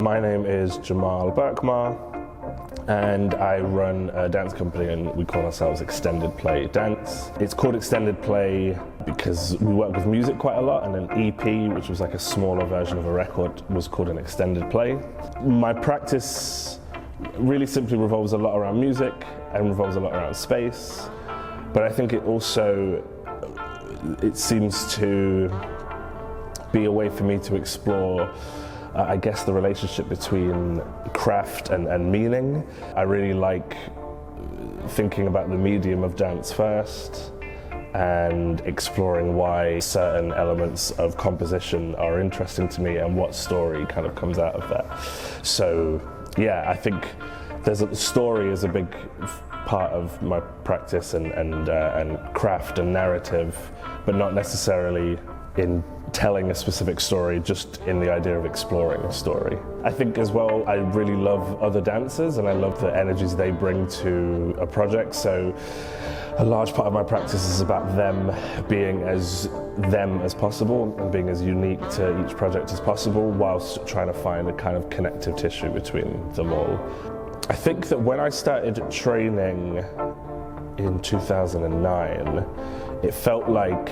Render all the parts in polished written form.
My name is Jamaal Burkmar, and I run a dance company, and we call ourselves Extended Play Dance. It's called Extended Play because we work with music quite a lot, and an EP, which was like a smaller version of a record, was called an extended play. My practice really simply revolves a lot around music and revolves a lot around space, but I think it seems to be a way for me to explore I guess the relationship between craft and meaning. I really like thinking about the medium of dance first and exploring why certain elements of composition are interesting to me and what story kind of comes out of that. So yeah, I think story is a big part of my practice and craft and narrative, but not necessarily in telling a specific story, just in the idea of exploring a story. I think as well, I really love other dancers and I love the energies they bring to a project. So a large part of my practice is about them being as them as possible and being as unique to each project as possible, whilst trying to find a kind of connective tissue between them all. I think that when I started training in 2009, it felt like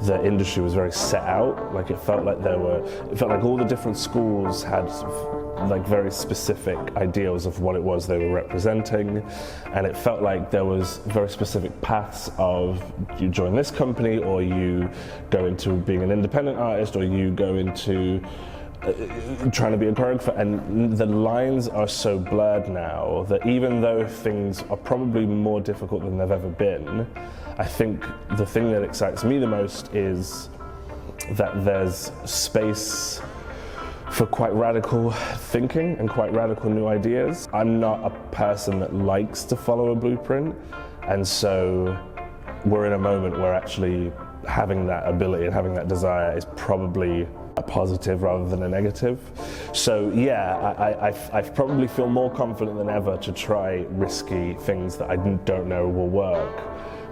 the industry was very set out. Like it felt like all the different schools had like very specific ideals of what it was they were representing, and it felt like there was very specific paths of you join this company, or you go into being an independent artist, or you go into trying to be a choreographer, and the lines are so blurred now that even though things are probably more difficult than they've ever been, I think the thing that excites me the most is that there's space for quite radical thinking and quite radical new ideas. I'm not a person that likes to follow a blueprint, and so we're in a moment where actually having that ability and having that desire is probably a positive rather than a negative. So yeah, I probably feel more confident than ever to try risky things that I don't know will work,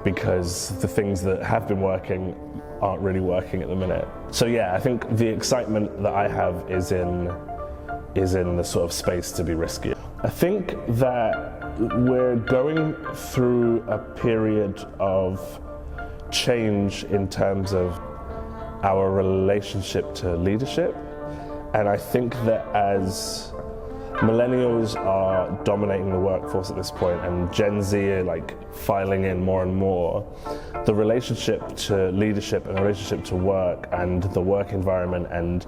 because the things that have been working aren't really working at the minute. So yeah, I think the excitement that I have is in the sort of space to be risky. I think that we're going through a period of change in terms of our relationship to leadership, and I think that as millennials are dominating the workforce at this point and Gen Z are like filing in more and more, the relationship to leadership and the relationship to work and the work environment and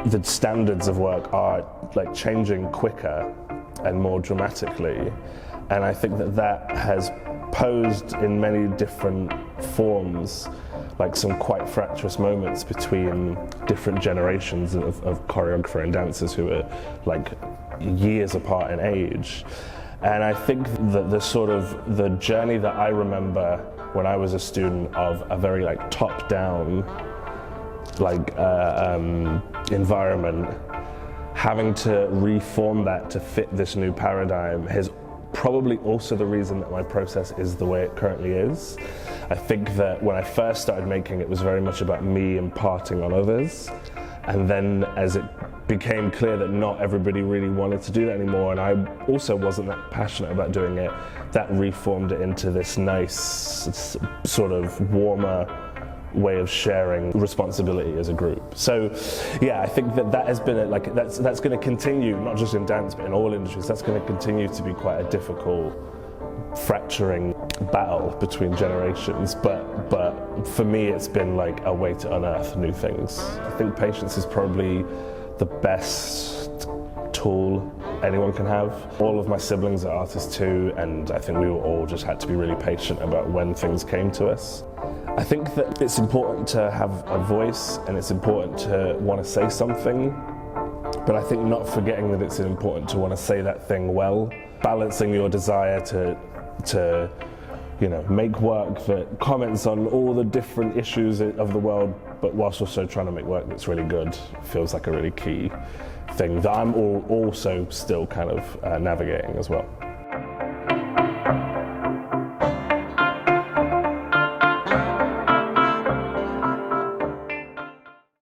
the standards of work are like changing quicker and more dramatically, and I think that has posed in many different forms like some quite fractious moments between different generations of choreographer and dancers who are like years apart in age. And I think that the journey that I remember when I was a student of a very like top-down environment, having to reform that to fit this new paradigm is probably also the reason that my process is the way it currently is. I think that when I first started making it was very much about me imparting on others, and then as it became clear that not everybody really wanted to do that anymore, and I also wasn't that passionate about doing it, that reformed it into this nice sort of warmer way of sharing responsibility as a group. So yeah, I think that has been that's going to continue, not just in dance but in all industries. That's going to continue to be quite a difficult, fracturing battle between generations, but for me it's been like a way to unearth new things. I think patience is probably the best tool anyone can have. All of my siblings are artists too, and I think we all just had to be really patient about when things came to us. I think that it's important to have a voice and it's important to want to say something, but I think not forgetting that it's important to want to say that thing well, balancing your desire to make work that comments on all the different issues of the world, but whilst also trying to make work that's really good, feels like a really key thing that I'm also still kind of navigating as well.